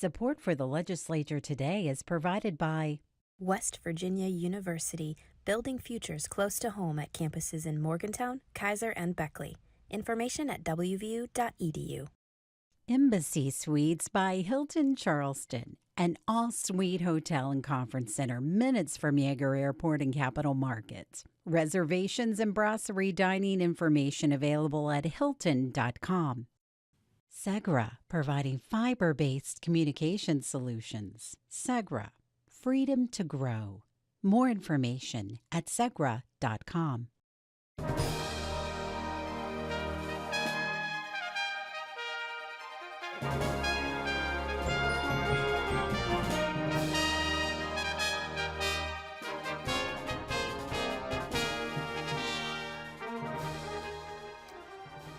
Support for the Legislature today is provided by West Virginia University, building futures close to home at campuses in Morgantown, Kaiser, and Beckley. Information at wvu.edu. Embassy Suites by Hilton Charleston, an all-suite hotel and conference center minutes from Yeager Airport and Capital Market. Reservations and brasserie dining information available at hilton.com. Segra, providing fiber-based communication solutions. Segra, freedom to grow. More information at segra.com.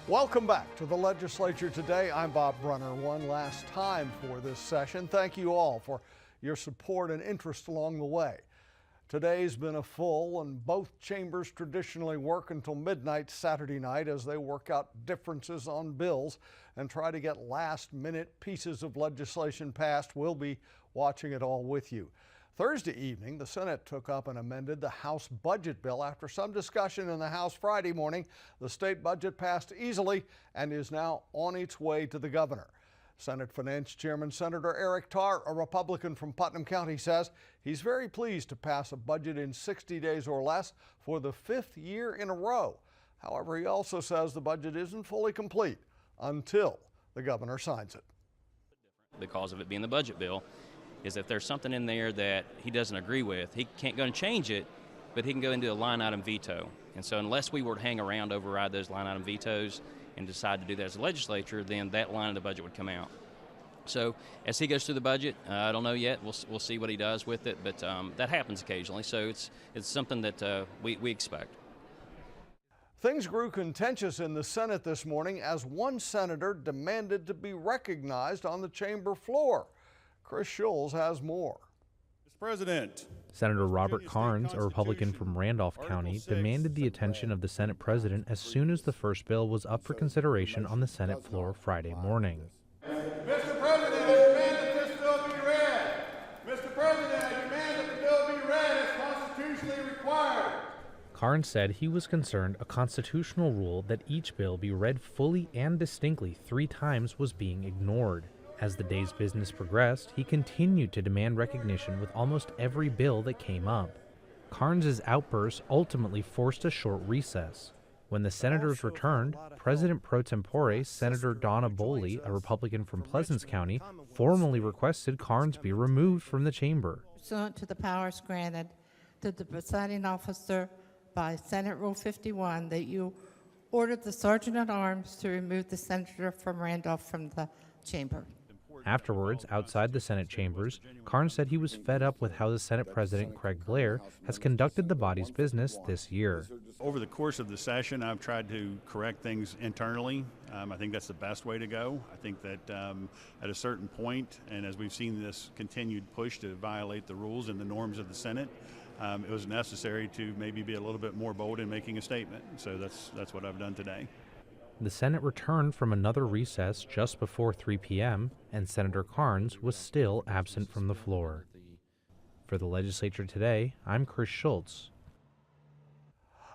Welcome back to the Legislature today. I'm Bob Brunner. One last time for this session. Thank you all for your support and interest along the way. Today's been a full, and both chambers traditionally work until midnight Saturday night as they work out differences on bills and try to get last-minute pieces of legislation passed. We'll be watching it all with you. Thursday evening, the Senate took up and amended the House budget bill. After some discussion in the House Friday morning, the state budget passed easily and is now on its way to the governor. Senate Finance Chairman Senator Eric Tarr, a Republican from Putnam County, says he's very pleased to pass a budget in 60 days or less for the 5th year in a row. However, he also says the budget isn't fully complete until the governor signs it. Because of it being the budget bill, is if there's something in there that he doesn't agree with, he can't go and change it, but he can go into a line item veto. And so unless we were to hang around, override those line item vetoes and decide to do that as a legislature, then that line of the budget would come out. So as he goes through the budget, I don't know yet. We'll see what he does with it, but that happens occasionally. So it's something that we expect. Things grew contentious in the Senate this morning as one senator demanded to be recognized on the chamber floor. Chris Schulz has more. Mr. President. Senator Robert Carnes, a Republican from Randolph County, demanded the attention of the Senate president as soon as the first bill was up for consideration on the Senate floor Friday morning. Mr. President, I demand that this bill be read. Mr. President, I demand that the bill be read as constitutionally required. Carnes said he was concerned a constitutional rule that each bill be read fully and distinctly 3 times was being ignored. As the day's business progressed, he continued to demand recognition with almost every bill that came up. Carnes' outburst ultimately forced a short recess. When the senators returned, President pro tempore Senator Donna Boley, a Republican from Pleasants County, formally requested Carnes be removed from the chamber. Pursuant to the powers granted to the presiding officer by Senate Rule 51, that you ordered the Sergeant at Arms to remove the senator from Randolph from the chamber. Afterwards, outside the Senate chambers, Carnes said he was fed up with how the Senate President Craig Blair has conducted the body's business this year. Over the course of the session, I've tried to correct things internally. I think that's the best way to go. I think that at a certain point, and as we've seen this continued push to violate the rules and the norms of the Senate, it was necessary to maybe be a little bit more bold in making a statement. So that's what I've done today. The Senate returned from another recess just before 3 p.m., and Senator Carnes was still absent from the floor. For the Legislature today, I'm Chris Schulz.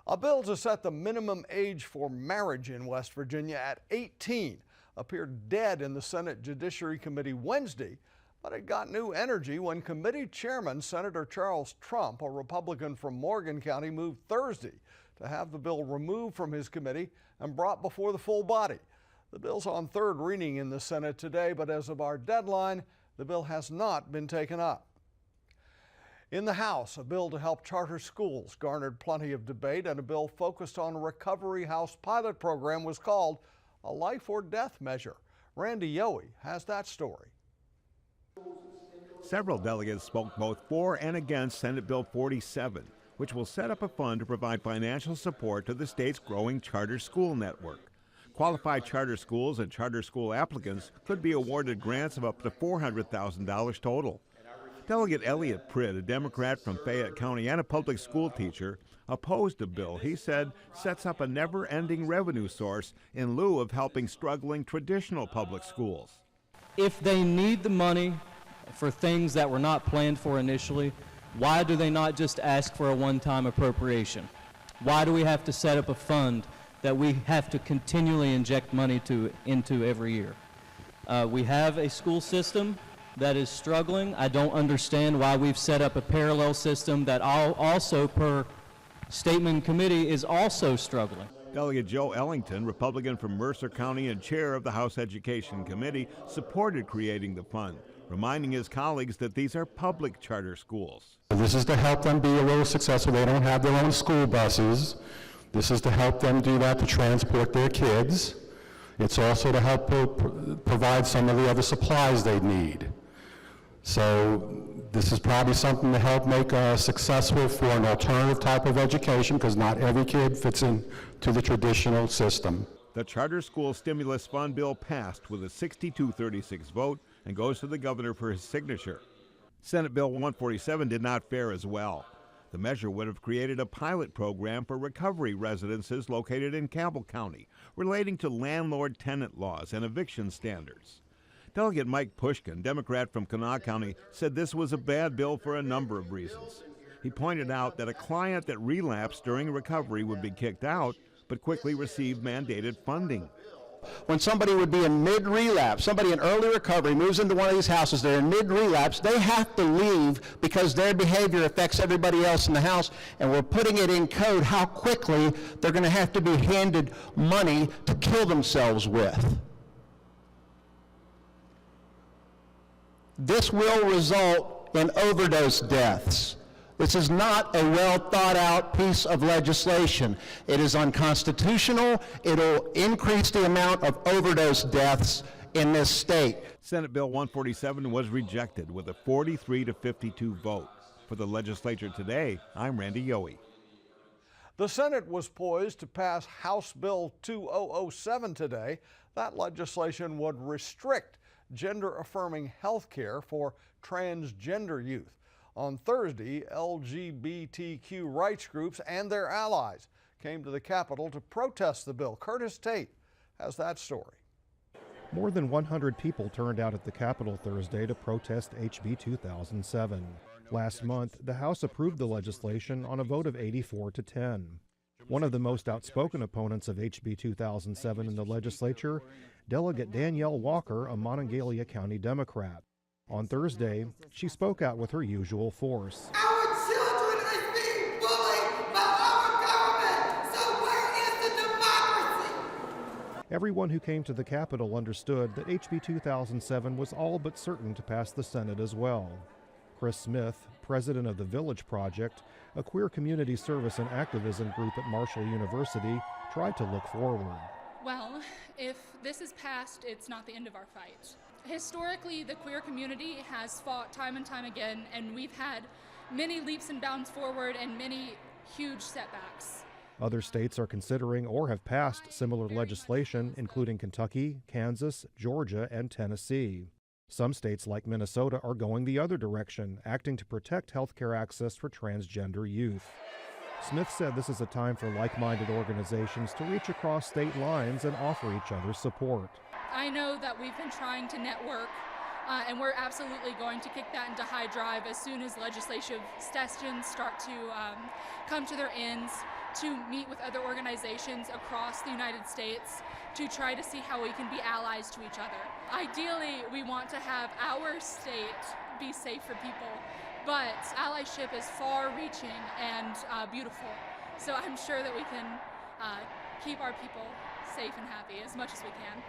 A bill to set the minimum age for marriage in West Virginia at 18 appeared dead in the Senate Judiciary Committee Wednesday, but it got new energy when committee chairman Senator Charles Trump, a Republican from Morgan County, moved Thursday to have the bill removed from his committee and brought before the full body. The bill's on third reading in the Senate today, but as of our deadline, the bill has not been taken up. In the House, a bill to help charter schools garnered plenty of debate, and a bill focused on a Recovery House pilot program was called a life or death measure. Randy Yohe has that story. Several delegates spoke both for and against Senate Bill 47, which will set up a fund to provide financial support to the state's growing charter school network. Qualified charter schools and charter school applicants could be awarded grants of up to $400,000 total. Delegate Elliott Pritt, a Democrat from Fayette County and a public school teacher, opposed the bill he said sets up a never-ending revenue source in lieu of helping struggling traditional public schools. If they need the money for things that were not planned for initially, why do they not just ask for a one-time appropriation? Why do we have to set up a fund that we have to continually inject money into every year? We have a school system that is struggling. I don't understand why we've set up a parallel system that also, per statement committee, is also struggling. Delegate Joe Ellington, Republican from Mercer County and chair of the House Education Committee, supported creating the fund, reminding his colleagues that these are public charter schools. This is to help them be a little successful. They don't have their own school buses. This is to help them do that, to transport their kids. It's also to help provide some of the other supplies they need. So this is probably something to help make successful for an alternative type of education, because not every kid fits into the traditional system. The Charter School Stimulus Fund bill passed with a 62-36 vote and goes to the governor for his signature. Senate Bill 147 did not fare as well. The measure would have created a pilot program for recovery residences located in Campbell County, relating to landlord-tenant laws and eviction standards. Delegate Mike Pushkin, Democrat from Kanawha County, said this was a bad bill for a number of reasons. He pointed out that a client that relapsed during recovery would be kicked out, but quickly received mandated funding. When somebody would be in mid-relapse, somebody in early recovery moves into one of these houses, they're in mid-relapse, they have to leave because their behavior affects everybody else in the house, and we're putting it in code how quickly they're going to have to be handed money to kill themselves with. This will result in overdose deaths. This is not a well-thought-out piece of legislation. It is unconstitutional. It'll increase the amount of overdose deaths in this state. Senate Bill 147 was rejected with a 43-52 vote. For the legislature today, I'm Randy Yohe. The Senate was poised to pass House Bill 2007 today. That legislation would restrict gender-affirming health care for transgender youth. On Thursday, LGBTQ rights groups and their allies came to the Capitol to protest the bill. Curtis Tate has that story. More than 100 people turned out at the Capitol Thursday to protest HB 2007. Last month, the House approved the legislation on a vote of 84-10. One of the most outspoken opponents of HB 2007 in the legislature, Delegate Danielle Walker, a Monongalia County Democrat. On Thursday, she spoke out with her usual force. Our children are being bullied by our government, so where is the democracy? Everyone who came to the Capitol understood that HB 2007 was all but certain to pass the Senate as well. Chris Smith, president of the Village Project, a queer community service and activism group at Marshall University, tried to look forward. Well, if this is passed, it's not the end of our fight. Historically, the queer community has fought time and time again, and we've had many leaps and bounds forward and many huge setbacks. Other states are considering or have passed similar legislation, including Kentucky, Kansas, Georgia, and Tennessee. Some states like Minnesota are going the other direction, acting to protect health care access for transgender youth. Smith said this is a time for like-minded organizations to reach across state lines and offer each other support. I know that we've been trying to network, and we're absolutely going to kick that into high drive as soon as legislative sessions start to come to their ends, to meet with other organizations across the United States to try to see how we can be allies to each other. Ideally, we want to have our state be safe for people, but allyship is far-reaching and beautiful. So I'm sure that we can keep our people safe and happy as much as we can.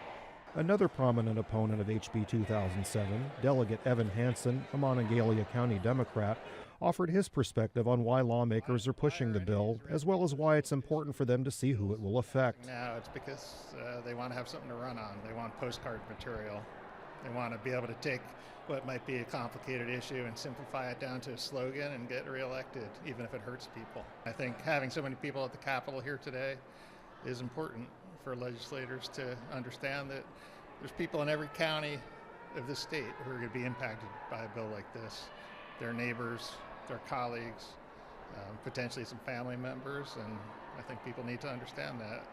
Another prominent opponent of HB 2007, Delegate Evan Hansen, a Monongalia County Democrat, offered his perspective on why lawmakers are pushing the bill, as well as why it's important for them to see who it will affect. No, it's because they want to have something to run on. They want postcard material. They want to be able to take what might be a complicated issue and simplify it down to a slogan and get reelected, even if it hurts people. I think having so many people at the Capitol here today is important for legislators to understand that there's people in every county of the state who are going to be impacted by a bill like this. Their neighbors, their colleagues, potentially some family members, and I think people need to understand that.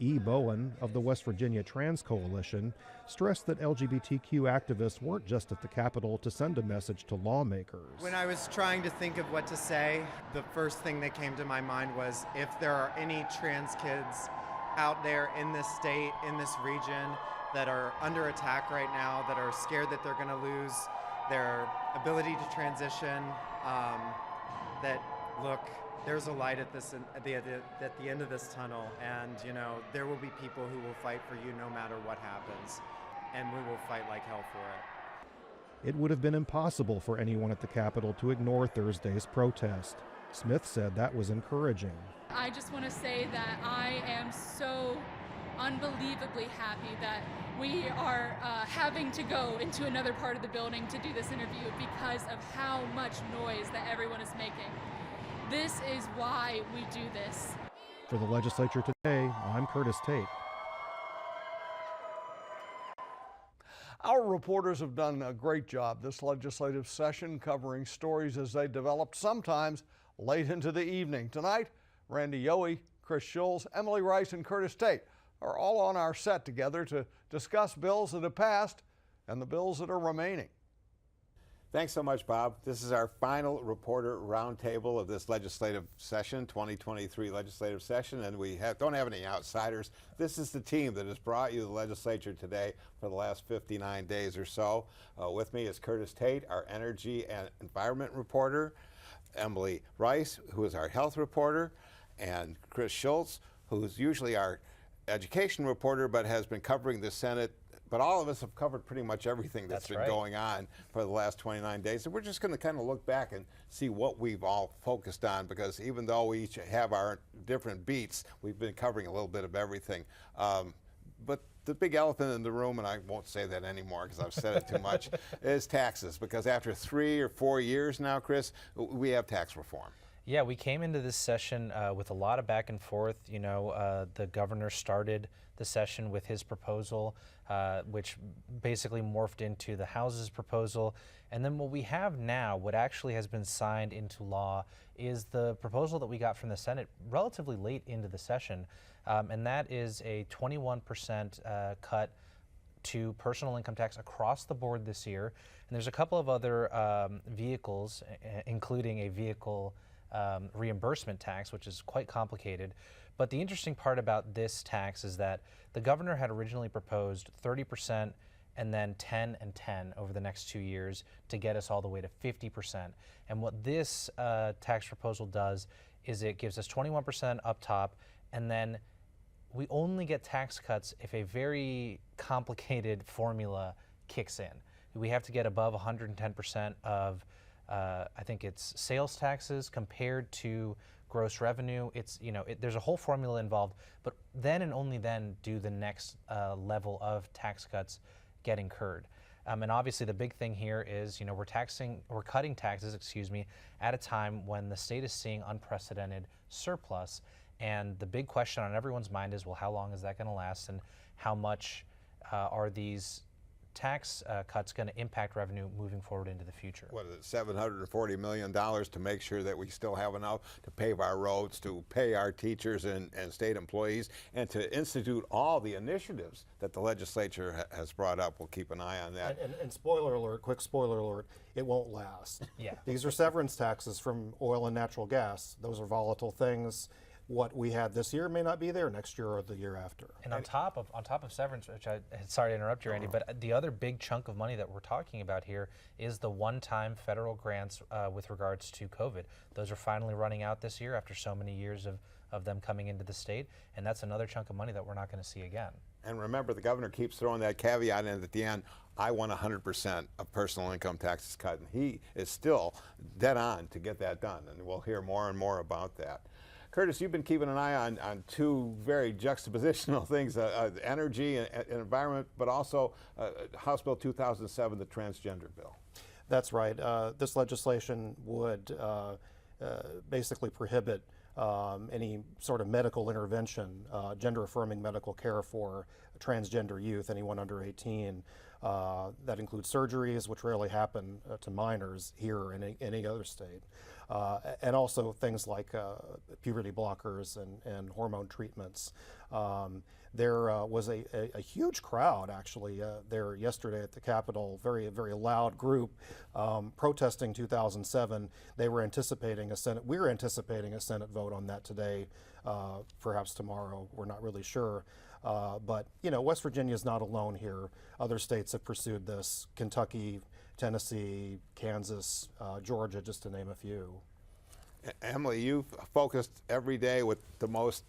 E. Bowen of the West Virginia Trans Coalition stressed that LGBTQ activists weren't just at the Capitol to send a message to lawmakers. When I was trying to think of what to say, the first thing that came to my mind was if there are any trans kids out there in this state, in this region, that are under attack right now, that are scared that they're going to lose their ability to transition, that look, there's a light at the end of this tunnel, and there will be people who will fight for you no matter what happens, and we will fight like hell for it. It would have been impossible for anyone at the Capitol to ignore Thursday's protest. Smith said that was encouraging. I just want to say that I am so unbelievably happy that we are having to go into another part of the building to do this interview because of how much noise that everyone is making. This is why we do this. For the Legislature Today, I'm Curtis Tate. Our reporters have done a great job this legislative session covering stories as they developed, sometimes late into the evening. Tonight, Randy Yohe, Chris Schulz, Emily Rice, and Curtis Tate are all on our set together to discuss bills that have passed and the bills that are remaining. Thanks so much, Bob. This is our final reporter roundtable of this legislative session, 2023 legislative session, and we don't have any outsiders. This is the team that has brought you the legislature today for the last 59 days or so. With me is Curtis Tate, our energy and environment reporter, Emily Rice, who is our health reporter, and Chris Schulz, who's usually our education reporter but has been covering the Senate. But all of us have covered pretty much everything that's been going on for the last 29 days. And we're just going to kind of look back and see what we've all focused on, because even though we each have our different beats, we've been covering a little bit of everything. But the big elephant in the room, and I won't say that anymore because I've said it too much, is taxes. Because after 3 or 4 years now, Chris, we have tax reform. Yeah, we came into this session with a lot of back and forth. The governor started the session with his proposal, which basically morphed into the House's proposal. And then what we have now, what actually has been signed into law, is the proposal that we got from the Senate relatively late into the session. And that is a 21% cut to personal income tax across the board this year. And there's a couple of other vehicles, including a vehicle reimbursement tax, which is quite complicated. But the interesting part about this tax is that the governor had originally proposed 30% and then 10 and 10 over the next 2 years to get us all the way to 50%. And what this tax proposal does is it gives us 21% up top, and then we only get tax cuts if a very complicated formula kicks in. We have to get above 110% of I think it's sales taxes compared to gross revenue. It's, there's a whole formula involved, but then and only then do the next level of tax cuts get incurred. And obviously the big thing here is, we're cutting taxes, at a time when the state is seeing unprecedented surplus. And the big question on everyone's mind is, well, how long is that going to last, and how much are these tax cuts going to impact revenue moving forward into the future? What is it, $740 million to make sure that we still have enough to pave our roads, to pay our teachers and state employees, and to institute all the initiatives that the legislature has brought up. We'll keep an eye on that. And spoiler alert, quick spoiler alert, it won't last. Yeah. These are severance taxes from oil and natural gas. Those are volatile things. What we had this year may not be there next year or the year after. And on top of severance, which sorry to interrupt you, Randy, but the other big chunk of money that we're talking about here is the one-time federal grants with regards to COVID. Those are finally running out this year after so many years of them coming into the state, and that's another chunk of money that we're not going to see again. And remember, the governor keeps throwing that caveat in at the end. I want 100% of personal income taxes cut, and he is still dead on to get that done, and we'll hear more and more about that. Curtis, you've been keeping an eye on two very juxtapositional things, energy and environment, but also House Bill 2007, the transgender bill. That's right. This legislation would basically prohibit any sort of medical intervention, gender-affirming medical care for transgender youth, anyone under 18. That includes surgeries, which rarely happen to minors here or in any other state, and also things like puberty blockers and hormone treatments. There was a huge crowd actually there yesterday at the Capitol, very loud group protesting 2007. They were anticipating a Senate, we're anticipating a Senate vote on that today, perhaps tomorrow, we're not really sure. But you know, West Virginia is not alone here. Other states have pursued this, Kentucky, Tennessee, Kansas, Georgia, just to name a few. Emily, you've focused every day with the most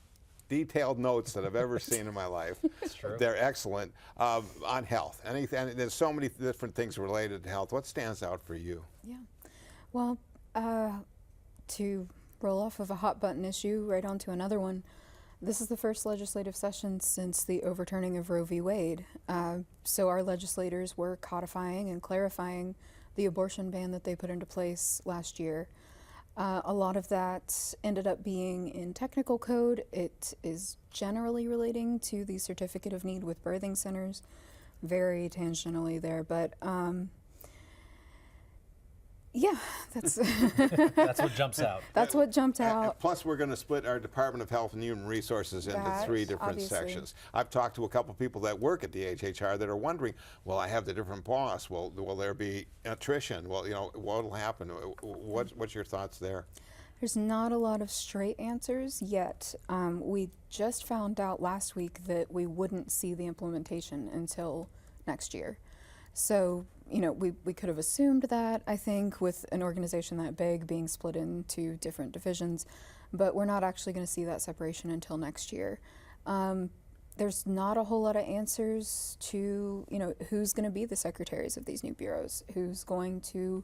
detailed notes that I've ever seen in my life. That's true. They're excellent. On health. Anything, there's so many different things related to health. What stands out for you? Yeah. Well, to roll off of a hot button issue right onto another one, this is the first legislative session since the overturning of Roe v. Wade. So our legislators were codifying and clarifying the abortion ban that they put into place last year. A lot of that ended up being in technical code. It is generally relating to the certificate of need with birthing centers, very tangentially there, but yeah, that's that's what jumps out. That's what jumped out. Plus, we're going to split our Department of Health and Human Resources into three different obviously. sections. I've talked to a couple people that work at the HHR that are wondering, well, I have the different boss. Will there be attrition? Well, you know, what will happen? What's your thoughts there? There's not a lot of straight answers yet. We just found out last week that we wouldn't see the implementation until next year. So, you know, we could have assumed that, I think, with an organization that big being split into different divisions, but we're not actually going to see that separation until next year. There's not a whole lot of answers to, you know, who's going to be the secretaries of these new bureaus, who's going to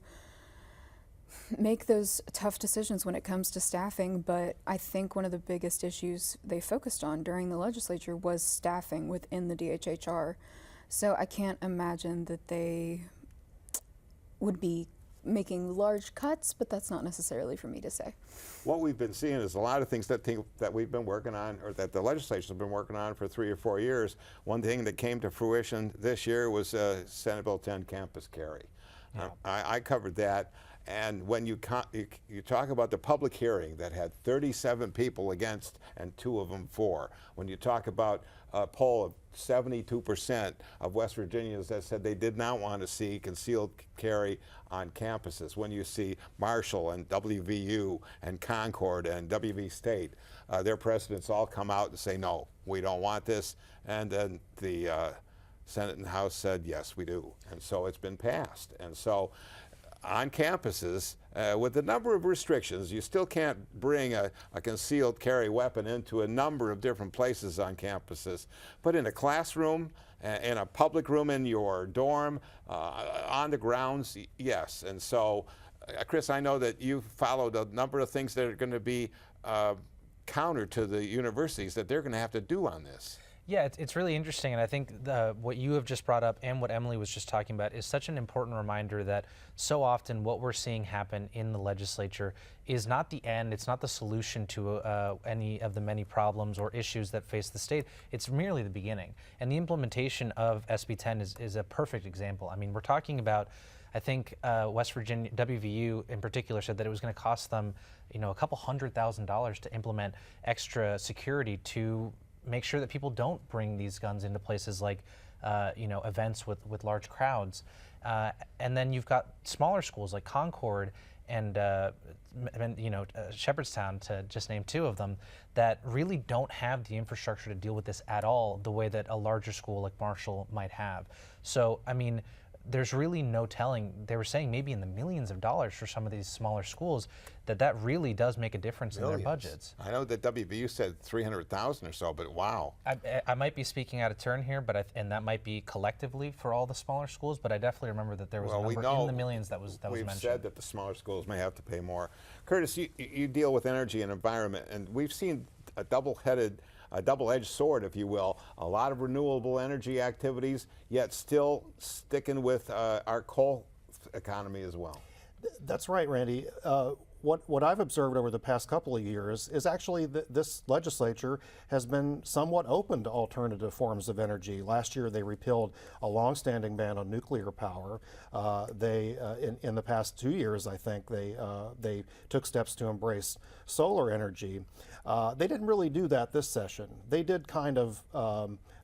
make those tough decisions when it comes to staffing, but I think one of the biggest issues they focused on during the legislature was staffing within the DHHR. So I can't imagine that they would be making large cuts, but that's not necessarily for me to say. What we've been seeing is a lot of things that we've been working on, or that the legislature's been working on for 3 or 4 years. One thing that came to fruition this year was Senate Bill 10 campus carry. Yeah. I covered that. And when you talk about the public hearing that had 37 people against and 2 of them for, when you talk about a poll of 72% of West Virginians that said they did not want to see concealed carry on campuses, when you see Marshall and WVU and Concord and WV State, their presidents all come out and say, no, we don't want this. And then the Senate and House said, yes, we do. And so it's been passed. And so on campuses, with the number of restrictions, you still can't bring a concealed carry weapon into a number of different places on campuses. But in a classroom, in a public room in your dorm, on the grounds, yes. And so, Chris, I know that you've followed a number of things that are going to be counter to the universities that they're going to have to do on this. Yeah, it's really interesting, and I think what you have just brought up and what Emily was just talking about is such an important reminder that so often what we're seeing happen in the legislature is not the end, it's not the solution to any of the many problems or issues that face the state, it's merely the beginning. And the implementation of SB 10 is a perfect example. I mean, we're talking about, I think West Virginia, WVU in particular, said that it was going to cost them, you know, a couple $100,000 to implement extra security to make sure that people don't bring these guns into places like, you know, events with large crowds. And then you've got smaller schools like Concord and you know, Shepherdstown, to just name 2 of them, that really don't have the infrastructure to deal with this at all the way that a larger school like Marshall might have. So, I mean, there's really no telling. They were saying maybe in the millions of dollars for some of these smaller schools, that really does make a difference in their budgets. I know that WVU said 300,000 or so, but wow. I might be speaking out of turn here, but and that might be collectively for all the smaller schools, but I definitely remember that there was a number in the millions that was mentioned. We've said that the smaller schools may have to pay more. Curtis, you deal with energy and environment, and we've seen a double-edged sword, if you will, a lot of renewable energy activities, yet still sticking with our coal economy as well. That's right, Randy. what I've observed over the past couple of years is actually that this legislature has been somewhat open to alternative forms of energy. Last year, they repealed a longstanding ban on nuclear power. In the past 2 years, I think they took steps to embrace solar energy. They didn't really do that this session. They did kind of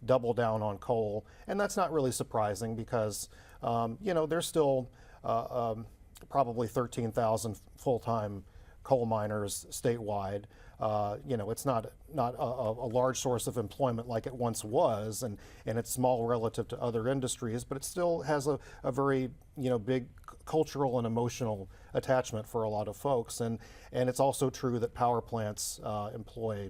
double down on coal, and that's not really surprising because there's still probably 13,000 full-time coal miners statewide. It's not a large source of employment like it once was, and it's small relative to other industries, but it still has a very big cultural and emotional attachment for a lot of folks. And it's also true that power plants employ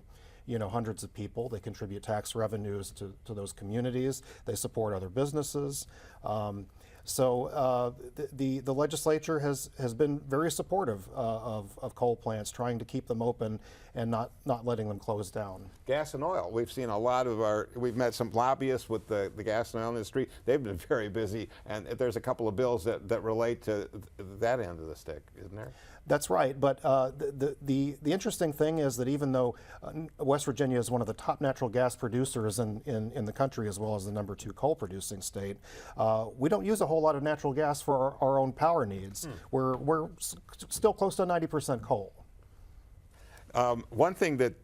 hundreds of people. They contribute tax revenues to those communities. They support other businesses. So the legislature has been very supportive of coal plants, trying to keep them open and not letting them close down. Gas and oil. We've seen a lot of we've met some lobbyists with the gas and oil industry. They've been very busy, and there's a couple of bills that relate to that end of the stick, isn't there? That's right, but the interesting thing is that even though West Virginia is one of the top natural gas producers in the country, as well as the #2 coal producing state, we don't use a whole lot of natural gas for our own power needs. We're still close to 90% coal. One thing that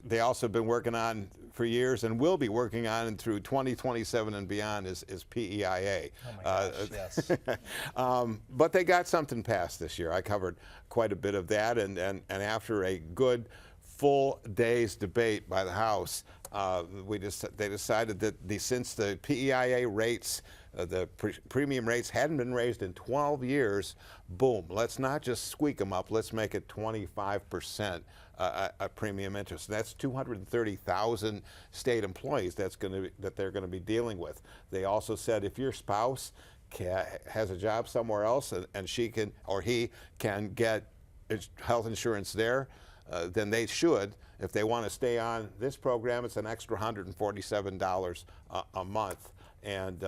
they also have been working on for years and will be working on and through 2027 and beyond is PEIA. Oh my gosh, yes. But they got something passed this year. I covered quite a bit of that, and after a good full day's debate by the House, they decided that since the PEIA rates, the premium rates hadn't been raised in 12 years, boom, let's not just squeak them up, let's make it 25% a premium interest. That's 230,000 state employees that they're going to be dealing with. They also said if your spouse has a job somewhere else and she can or he can get health insurance there, then they should. If they want to stay on this program, it's an extra $147 a month. And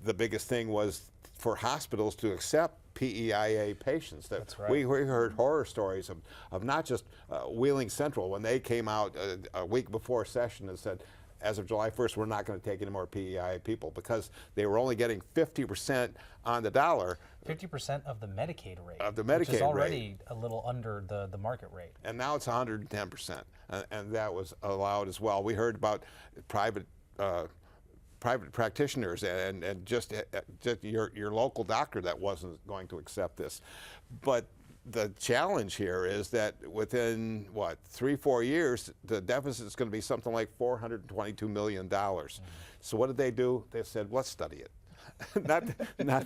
the biggest thing was for hospitals to accept PEIA patients. That's right. We heard horror stories of not just Wheeling Central when they came out a week before session and said, as of July 1st, we're not going to take any more PEIA people because they were only getting 50% on the dollar. 50% of the Medicaid rate. Of the Medicaid which is already rate. A little under the market rate. And now it's 110%, and that was allowed as well. We heard about private practitioners and just your local doctor that wasn't going to accept this. But the challenge here is that within, 3-4 years, the deficit is going to be something like $422 million. So what did they do? They said, let's study it. not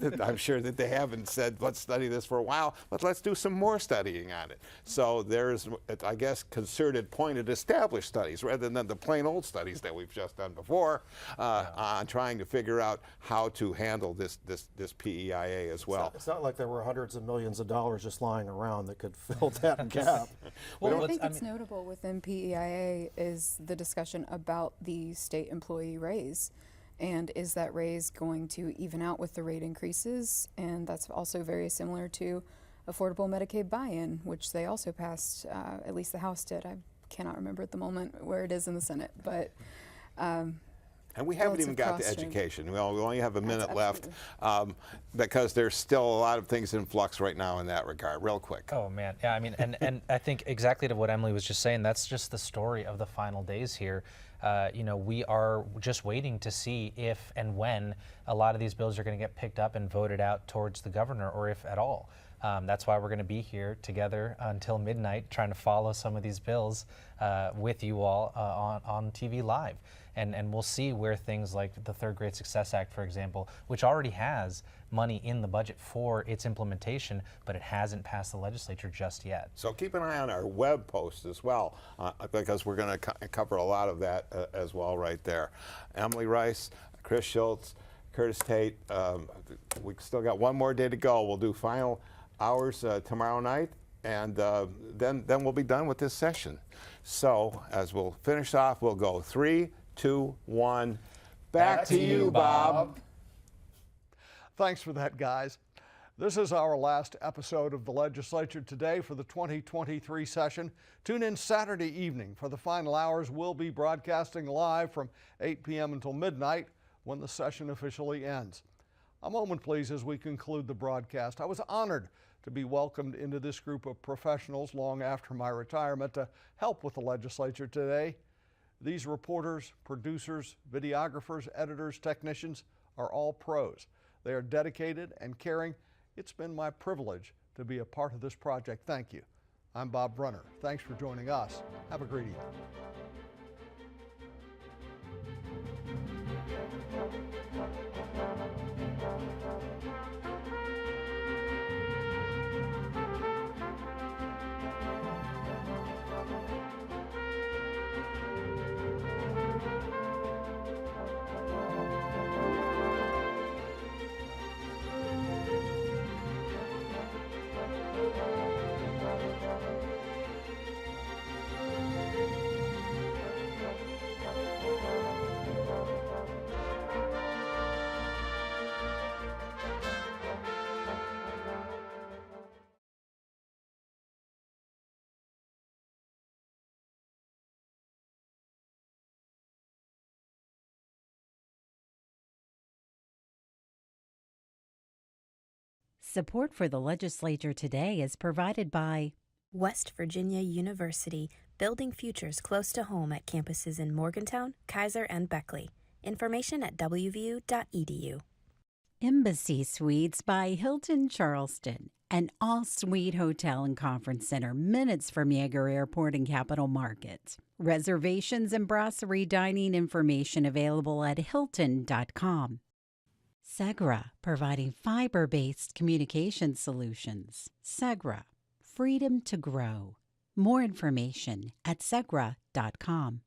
that I'm sure that they haven't said, let's study this for a while, but let's do some more studying on it. So there's, I guess, concerted, pointed, established studies rather than the plain old studies that we've just done before on trying to figure out how to handle this PEIA as well. It's not like there were hundreds of millions of dollars just lying around that could fill that gap. Well, I think it's notable within PEIA is the discussion about the state employee raise. And is that raise going to even out with the rate increases? And that's also very similar to affordable Medicaid buy-in, which they also passed, at least the House did. I cannot remember at the moment where it is in the Senate, but and we haven't even got to education. We only have a minute left because there's still a lot of things in flux right now in that regard. Real quick. Oh man, yeah. I mean, and I think exactly to what Emily was just saying. That's just the story of the final days here. We are just waiting to see if and when a lot of these bills are going to get picked up and voted out towards the governor, or if at all. That's why we're going to be here together until midnight trying to follow some of these bills with you all on TV live. And we'll see where things like the Third Grade Success Act, for example, which already has money in the budget for its implementation, but it hasn't passed the legislature just yet. So keep an eye on our web post as well, because we're going to cover a lot of that as well right there. Emily Rice, Chris Schultz, Curtis Tate, we still got one more day to go. We'll do final hours tomorrow night, and then we'll be done with this session. So as we'll finish off, we'll go 3, 2, 1. Back to you, Bob. Thanks for that, guys. This is our last episode of the Legislature Today for the 2023 session. Tune in Saturday evening for the final hours. We'll be broadcasting live from 8 p.m. until midnight when the session officially ends. A moment, please, as we conclude the broadcast. I was honored to be welcomed into this group of professionals long after my retirement to help with the Legislature today. These reporters, producers, videographers, editors, technicians are all pros. They are dedicated and caring. It's been my privilege to be a part of this project. Thank you. I'm Bob Brunner. Thanks for joining us. Have a great evening. Support for the Legislature Today is provided by West Virginia University, building futures close to home at campuses in Morgantown, Kaiser, and Beckley. Information at wvu.edu. Embassy Suites by Hilton Charleston, an all-suite hotel and conference center minutes from Yeager Airport and Capital Market. Reservations and brasserie dining information available at hilton.com. Segra, providing fiber-based communication solutions. Segra, freedom to grow. More information at segra.com.